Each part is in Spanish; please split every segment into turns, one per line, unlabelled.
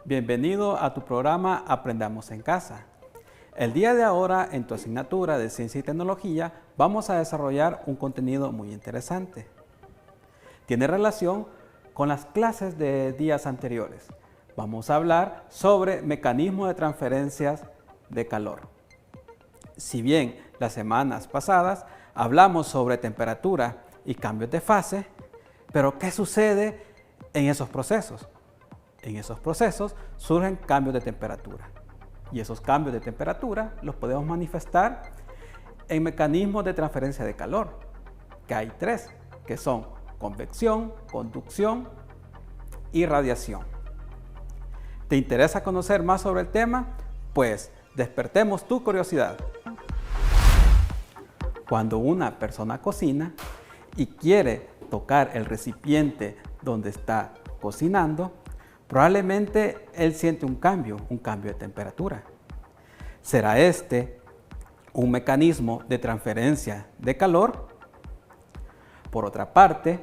Bienvenido a tu programa Aprendamos en Casa. El día de ahora, en tu asignatura de Ciencia y Tecnología, vamos a desarrollar un contenido muy interesante. Tiene relación con las clases de días anteriores. Vamos a hablar sobre mecanismos de transferencias de calor. Si bien las semanas pasadas hablamos sobre temperatura y cambios de fase, pero ¿qué sucede en esos procesos? En esos procesos surgen cambios de temperatura y esos cambios de temperatura los podemos manifestar en mecanismos de transferencia de calor, que hay tres, que son convección, conducción y radiación. ¿Te interesa conocer más sobre el tema? Pues despertemos tu curiosidad. Cuando una persona cocina y quiere tocar el recipiente donde está cocinando, probablemente él siente un cambio de temperatura. ¿Será este un mecanismo de transferencia de calor? Por otra parte,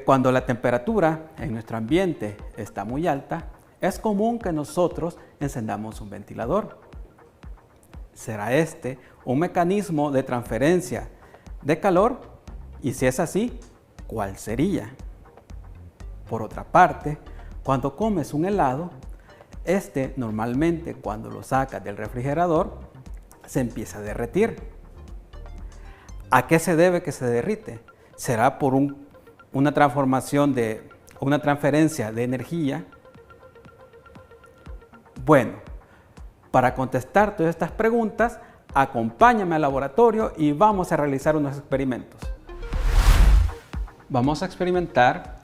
cuando la temperatura en nuestro ambiente está muy alta, es común que nosotros encendamos un ventilador. ¿Será este un mecanismo de transferencia de calor? Y si es así, ¿cuál sería? Por otra parte, cuando comes un helado, normalmente cuando lo sacas del refrigerador, se empieza a derretir. ¿A qué se debe que se derrite? ¿Será por una transferencia de energía? Bueno, para contestar todas estas preguntas, acompáñame al laboratorio y vamos a realizar unos experimentos. Vamos a experimentar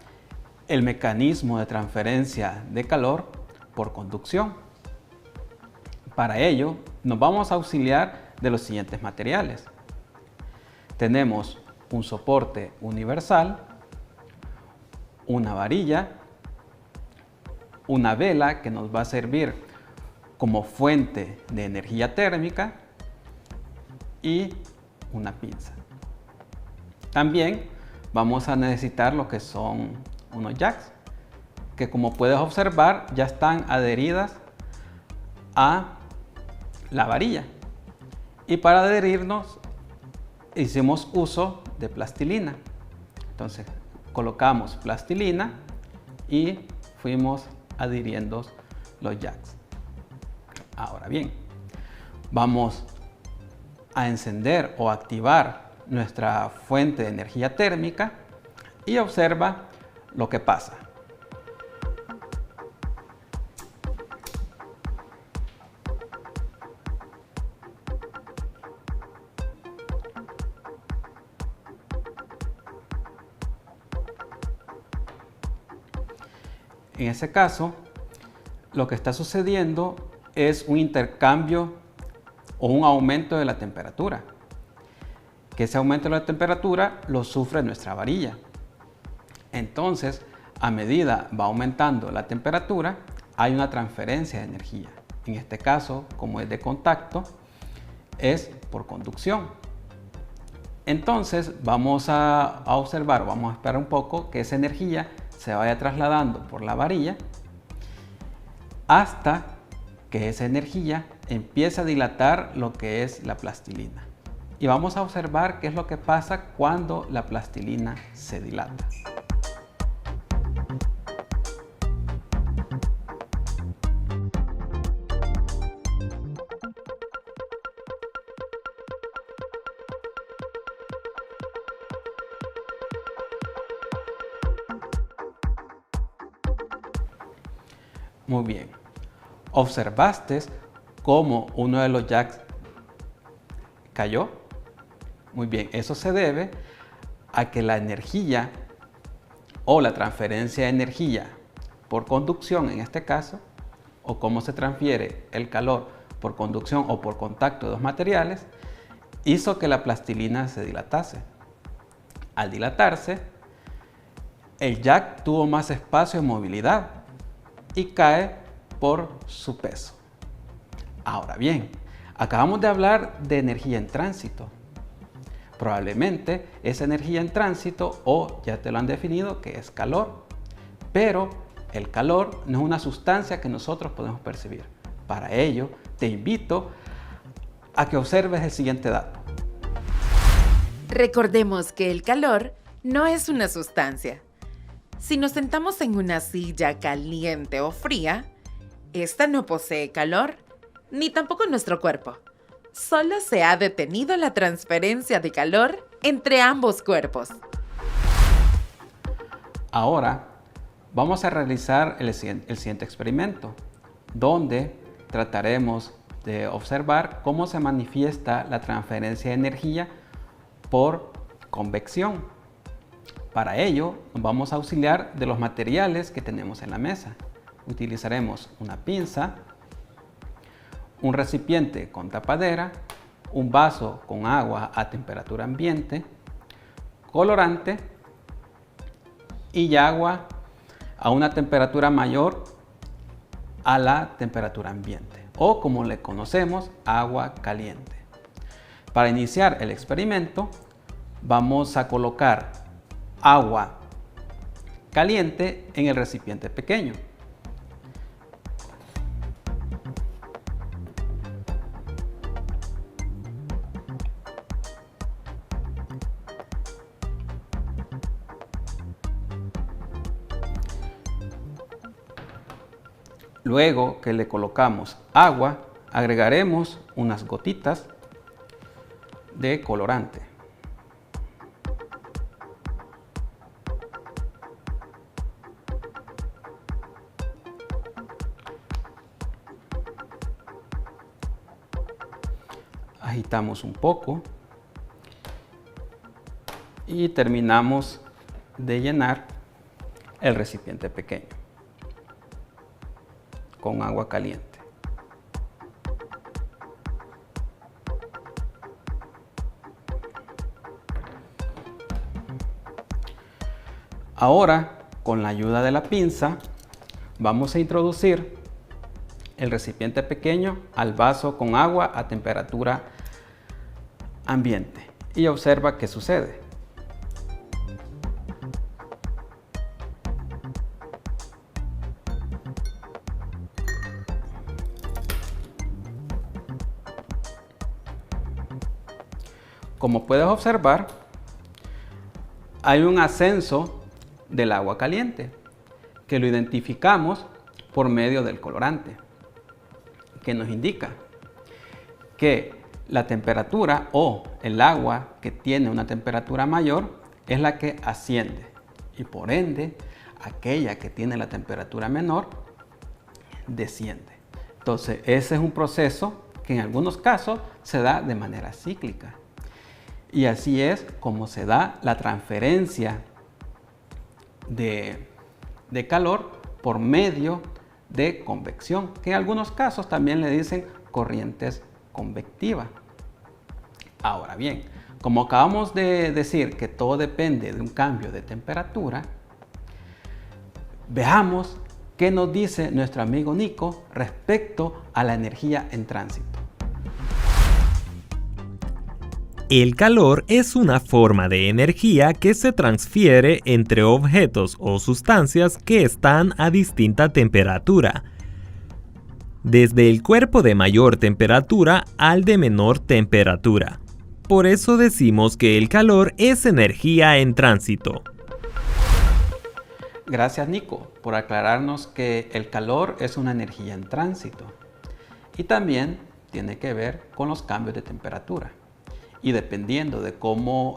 el mecanismo de transferencia de calor por conducción. Para ello, nos vamos a auxiliar de los siguientes materiales. Tenemos un soporte universal, una varilla, una vela que nos va a servir como fuente de energía térmica y una pinza. También vamos a necesitar lo que son unos jacks, que como puedes observar ya están adheridas a la varilla. Y para adherirnos hicimos uso de plastilina. Entonces colocamos plastilina y fuimos adhiriendo los jacks. Ahora bien, vamos a encender o activar nuestra fuente de energía térmica y observa lo que pasa. En ese caso, lo que está sucediendo es un intercambio o un aumento de la temperatura. Que ese aumento de la temperatura lo sufre nuestra varilla. Entonces, a medida va aumentando la temperatura, hay una transferencia de energía. En este caso, como es de contacto, es por conducción. Entonces, vamos a observar, vamos a esperar un poco que esa energía se vaya trasladando por la varilla hasta que esa energía empiece a dilatar lo que es la plastilina. Y vamos a observar qué es lo que pasa cuando la plastilina se dilata. Muy bien, ¿observaste cómo uno de los jacks cayó? Muy bien, eso se debe a que la energía o la transferencia de energía por conducción en este caso, o cómo se transfiere el calor por conducción o por contacto de dos materiales, hizo que la plastilina se dilatase. Al dilatarse, el jack tuvo más espacio de movilidad y cae por su peso. Ahora bien, acabamos de hablar de energía en tránsito. Probablemente esa energía en tránsito, o ya te lo han definido, que es calor, pero el calor no es una sustancia que nosotros podemos percibir. Para ello, te invito a que observes el siguiente dato.
Recordemos que el calor no es una sustancia. Si nos sentamos en una silla caliente o fría, esta no posee calor, ni tampoco nuestro cuerpo. Solo se ha detenido la transferencia de calor entre ambos cuerpos.
Ahora vamos a realizar el siguiente experimento, donde trataremos de observar cómo se manifiesta la transferencia de energía por convección. Para ello, nos vamos a auxiliar de los materiales que tenemos en la mesa. Utilizaremos una pinza, un recipiente con tapadera, un vaso con agua a temperatura ambiente, colorante y agua a una temperatura mayor a la temperatura ambiente, o como le conocemos, agua caliente. Para iniciar el experimento, vamos a colocar agua caliente en el recipiente pequeño. Luego que le colocamos agua, agregaremos unas gotitas de colorante. Agitamos un poco y terminamos de llenar el recipiente pequeño con agua caliente. Ahora, con la ayuda de la pinza, vamos a introducir el recipiente pequeño al vaso con agua a temperatura ambiente y observa qué sucede. Como puedes observar, hay un ascenso del agua caliente que lo identificamos por medio del colorante, que nos indica que la temperatura o el agua que tiene una temperatura mayor es la que asciende y por ende aquella que tiene la temperatura menor desciende. Entonces ese es un proceso que en algunos casos se da de manera cíclica y así es como se da la transferencia de calor por medio de convección, que en algunos casos también le dicen corrientes convectiva. Ahora bien, como acabamos de decir que todo depende de un cambio de temperatura, veamos qué nos dice nuestro amigo Nico respecto a la energía en tránsito.
El calor es una forma de energía que se transfiere entre objetos o sustancias que están a distinta temperatura, desde el cuerpo de mayor temperatura al de menor temperatura. Por eso decimos que el calor es energía en tránsito.
Gracias Nico por aclararnos que el calor es una energía en tránsito y también tiene que ver con los cambios de temperatura. Y dependiendo de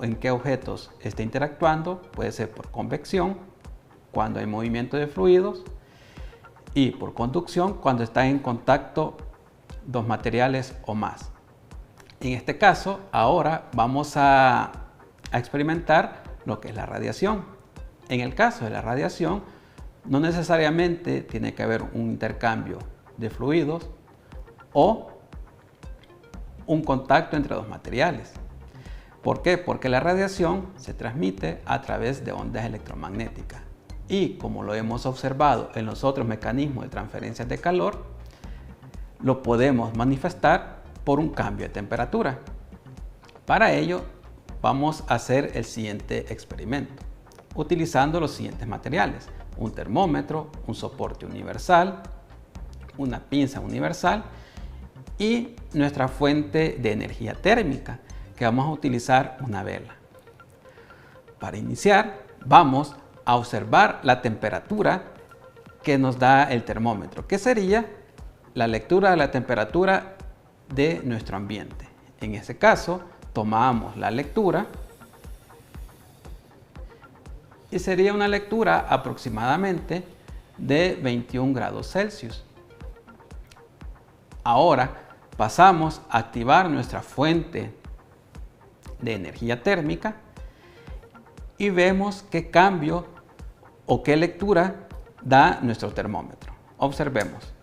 en qué objetos esté interactuando, puede ser por convección, cuando hay movimiento de fluidos, y por conducción, cuando están en contacto dos materiales o más. En este caso, ahora vamos a experimentar lo que es la radiación. En el caso de la radiación, no necesariamente tiene que haber un intercambio de fluidos o un contacto entre dos materiales. ¿Por qué? Porque la radiación se transmite a través de ondas electromagnéticas y como lo hemos observado en los otros mecanismos de transferencia de calor, lo podemos manifestar por un cambio de temperatura. Para ello vamos a hacer el siguiente experimento utilizando los siguientes materiales. un termómetro, un soporte universal, una pinza universal y nuestra fuente de energía térmica, que vamos a utilizar una vela. Para iniciar, vamos a observar la temperatura que nos da el termómetro, que sería la lectura de la temperatura de nuestro ambiente. En ese caso, tomamos la lectura y sería una lectura aproximadamente de 21 grados Celsius. Ahora pasamos a activar nuestra fuente de energía térmica y vemos qué cambio o qué lectura da nuestro termómetro. Observemos.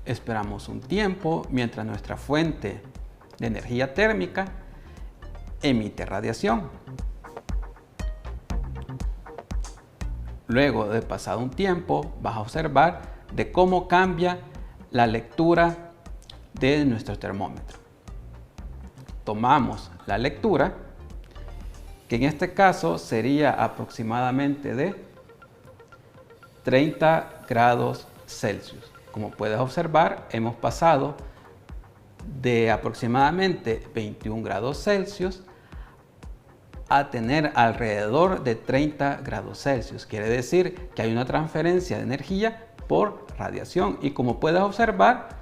Esperamos un tiempo mientras nuestra fuente de energía térmica emite radiación. Luego de pasado un tiempo, vas a observar de cómo cambia la lectura de nuestro termómetro. Tomamos la lectura, que en este caso sería aproximadamente de 30 grados Celsius. Como puedes observar, hemos pasado de aproximadamente 21 grados Celsius a tener alrededor de 30 grados Celsius. Quiere decir que hay una transferencia de energía por radiación y como puedes observar,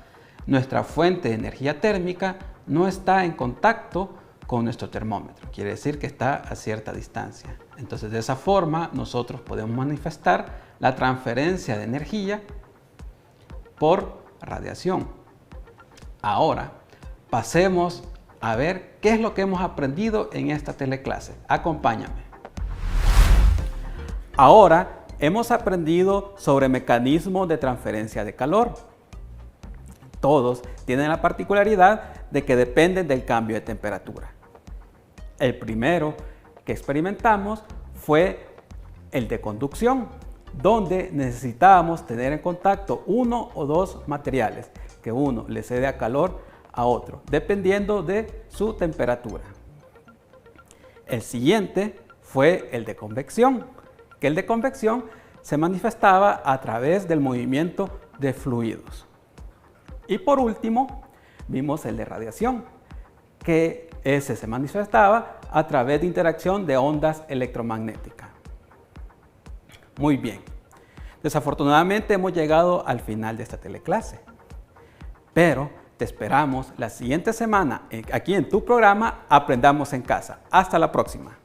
nuestra fuente de energía térmica no está en contacto con nuestro termómetro. Quiere decir que está a cierta distancia. Entonces, de esa forma, nosotros podemos manifestar la transferencia de energía por radiación. Ahora, pasemos a ver qué es lo que hemos aprendido en esta teleclase. Acompáñame. Ahora hemos aprendido sobre mecanismos de transferencia de calor. Todos tienen la particularidad de que dependen del cambio de temperatura. El primero que experimentamos fue el de conducción, donde necesitábamos tener en contacto uno o dos materiales, que uno le cede a calor a otro, dependiendo de su temperatura. El siguiente fue el de convección, que el de convección se manifestaba a través del movimiento de fluidos. Y por último, vimos el de radiación, que ese se manifestaba a través de interacción de ondas electromagnéticas. Muy bien. Desafortunadamente hemos llegado al final de esta teleclase, pero te esperamos la siguiente semana aquí en tu programa Aprendamos en Casa. Hasta la próxima.